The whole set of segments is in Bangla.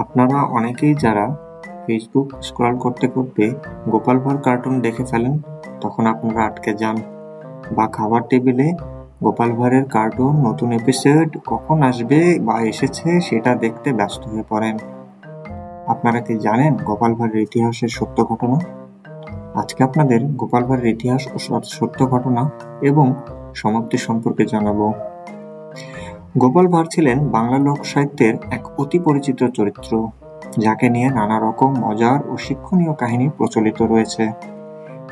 আপনারা অনেকেই যারা ফেসবুক স্ক্রল করতে করতে গোপাল ভাঁড় কার্টুন দেখে ফেলেন, তখন আপনারা আটকে যান, বা খাবার টেবিলে গোপাল ভাঁড়ের কার্টুন নতুন এপিসোড কখন আসবে বা এসেছে সেটা দেখতে ব্যস্ত হয়ে পড়েন। আপনারা কি জানেন গোপাল ভাঁড়ের ইতিহাসের সত্য ঘটনা? আজকে আপনাদের গোপাল ভাঁড়ের ইতিহাস ও সত্য ঘটনা এবং সমাপ্তি সম্পর্কে জানাবো। গোপাল ভাঁড় ছিলেন বাংলা লোক সাহিত্যের এক অতি পরিচিত চরিত্র, যাকে নিয়ে নানা রকম মজার ও শিক্ষণীয় কাহিনী প্রচলিত রয়েছে।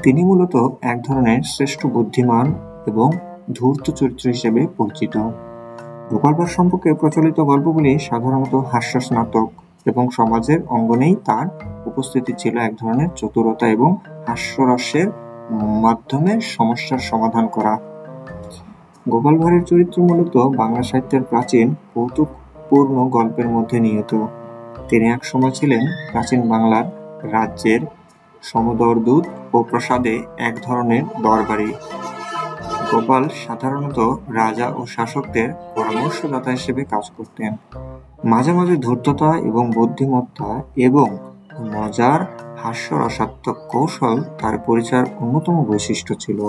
তিনি মূলত এক ধরনের শ্রেষ্ঠ বুদ্ধিমান এবং ধূর্ত চরিত্র হিসেবে পরিচিত। গোপাল ভাঁড় সম্পর্কে প্রচলিত গল্পগুলি সাধারণত হাস্যস্নাতক এবং সমাজের অঙ্গনেই তার উপস্থিতি ছিল এক ধরনের চতুরতা এবং হাস্যরসের মাধ্যমে সমস্যার সমাধান করা। গোপাল ভাঁড়ের চরিত্র মূলত বাংলা সাহিত্যের প্রাচীন কৌতুকপূর্ণ গল্পের মধ্যে নিহিত। তিনি এক সময় ছিলেন প্রাচীন বাংলার রাজ্যের সমদরদূত ও প্রাসাদে এক ধরনের দরবারি। গোপাল সাধারণত রাজা ও শাসকদের পরামর্শদাতা হিসেবে কাজ করতেন। মাঝে মাঝে ধূর্ততা এবং বুদ্ধিমত্তা এবং মজার হাস্যরসাত্মক কৌশল তার পরিচয়ের অন্যতম বৈশিষ্ট্য ছিল।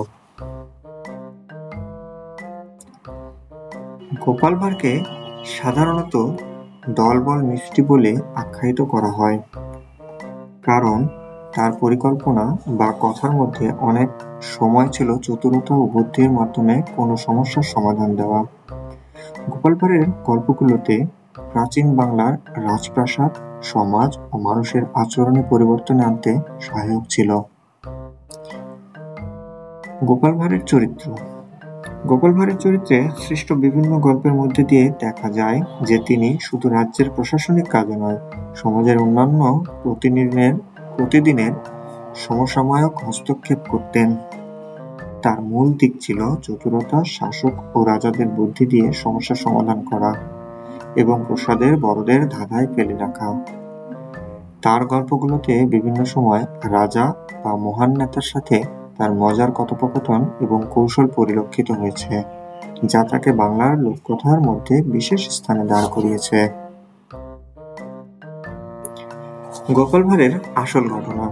গোপাল ভাঁড়কে সাধারণত দলবল মিষ্টি বলে আখ্যায়িত করা হয়, কারণ তার পরিকল্পনা বা কথার মধ্যে অনেক সময় ছিল চতুরতা ও বুদ্ধির মাধ্যমে কোনো সমস্যার সমাধান দেওয়া। গোপাল ভাঁড়ের গল্পগুলোতে প্রাচীন বাংলার রাজপ্রাসাদ, সমাজ ও মানুষের আচরণে পরিবর্তন আনতে সহায়ক ছিল। গোপাল ভাঁড়ের চরিত্র। গোপাল ভাঁড়ের চরিত্রে সৃষ্ট বিভিন্ন গল্পের মধ্যে দিয়ে দেখা যায় যে তিনি শুধু রাজ্যের প্রশাসনিক কাজে নয়, সমাজের অন্যান্য প্রতিদিনের সমসাময়িক হস্তক্ষেপ করতেন। তার মূল দিক ছিল চতুরতা, শাসক ও রাজাদের বুদ্ধি দিয়ে সমস্যার সমাধান করা এবং প্রসাদের বড়দের ধাঁধায় ফেলে রাখা। তার গল্পগুলোতে বিভিন্ন সময় রাজা বা মহান নেতার সাথে তার মজার কথোপকথন এবং কৌশল পরিলক্ষিত হয়েছে, যা তাকে বাংলার লোককথার মধ্যে বিশেষ স্থানে দাঁড় করিয়েছে। গোপাল ভাঁড়ের আসল ঘটনা।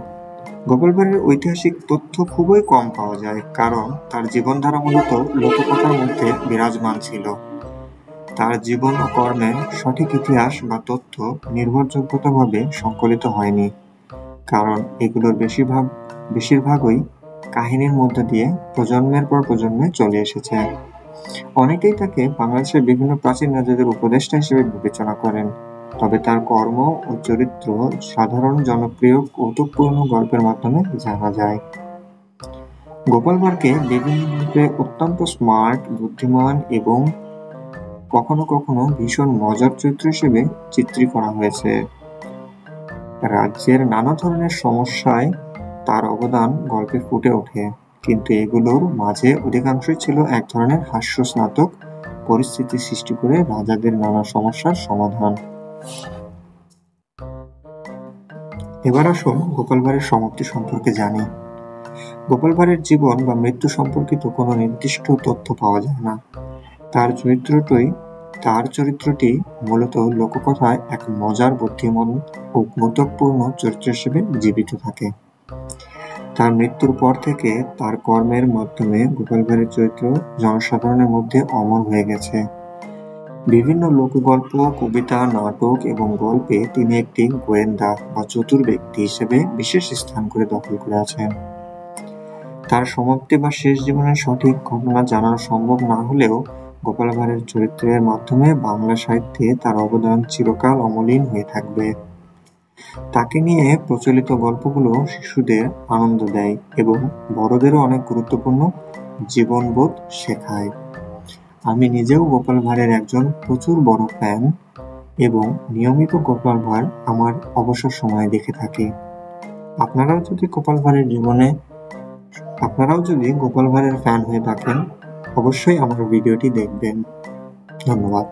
গোপাল ভাঁড়ের ঐতিহাসিক তথ্য খুবই কম পাওয়া যায়, কারণ তার জীবনধারা মূলত লোককথার মধ্যে বিরাজমান ছিল। তার জীবন ও কর্মের সঠিক ইতিহাস বা তথ্য নির্ভরযোগ্যভাবে সংকলিত হয়নি, কারণ এগুলোর বেশিরভাগই কাহিনীর মধ্য দিয়ে প্রজন্মের পর প্রজন্মে চলে এসেছে। অনেকেই তাকে বাংলাদেশের বিভিন্ন প্রাচীন রাজাদের উপদেষ্টা হিসেবে বিবেচনা করেন, তবে তার কর্ম ও চরিত্র সাধারণ জনপ্রিয় কৌতুকপূর্ণ গল্পের মাধ্যমে জানা যায়। গোপাল ভাঁড়কে বিভিন্নভাবে অত্যন্ত স্মার্ট, বুদ্ধিমান এবং কখনো কখনো ভীষণ মজার চরিত্র হিসেবে চিত্রিত করা হয়েছে। রাজ্যের নানা ধরনের সমস্যায় তার অবদান গল্পে ফুটে ওঠে, কিন্তু এগুলোর মাঝে অধিকাংশই ছিল এক ধরনের হাস্যস্নাতক পরিস্থিতি সৃষ্টি করে রাজাদের নানা সমস্যার সমাধান। এবার আসুন গোপাল ভাঁড়ের সমাপ্তি সম্পর্কে জানি। গোপাল ভাঁড়ের জীবন বা মৃত্যু সম্পর্কিত কোনো নির্দিষ্ট তথ্য পাওয়া যায় না। তার চরিত্রটি মূলত লোককথায় এক মজার, বুদ্ধিমান ও কৌতুকপূর্ণ চরিত্র হিসেবে জীবিত থাকে। তার মৃত্যুর পর থেকে তার কর্মের মাধ্যমে গোপাল ভাঁড়ের চরিত্র জনসাধারণের মধ্যে অমর হয়ে গেছে। বিভিন্ন লোকগল্প, কবিতা, নাটক এবং গল্পে তিনি একটি গোয়েন্দা বা চতুর ব্যক্তি হিসেবে বিশেষ স্থান দখল করে আছেন। তার সমাপ্তি বা শেষ জীবনের সঠিক ঘটনা জানানো সম্ভব না হলেও গোপাল ভাঁড়ের চরিত্রের মাধ্যমে বাংলা সাহিত্যে তার অবদান চিরকাল অমলিন হয়ে থাকবে। তাকে নিয়ে প্রচলিত গল্পগুলো শিশুদের আনন্দ দেয় এবং বড়দেরও অনেক গুরুত্বপূর্ণ জীবনবোধ শেখায়। আমি নিজেও গোপাল ভাঁড়ের একজন প্রচুর বড় ফ্যান এবং নিয়মিত গোপাল ভাঁড় আমার অবসর সময়ে দেখে থাকি। আপনারাও যদি গোপাল ভাঁড়ের ফ্যান হয়ে থাকেন, অবশ্যই আমার ভিডিওটি দেখবেন। ধন্যবাদ।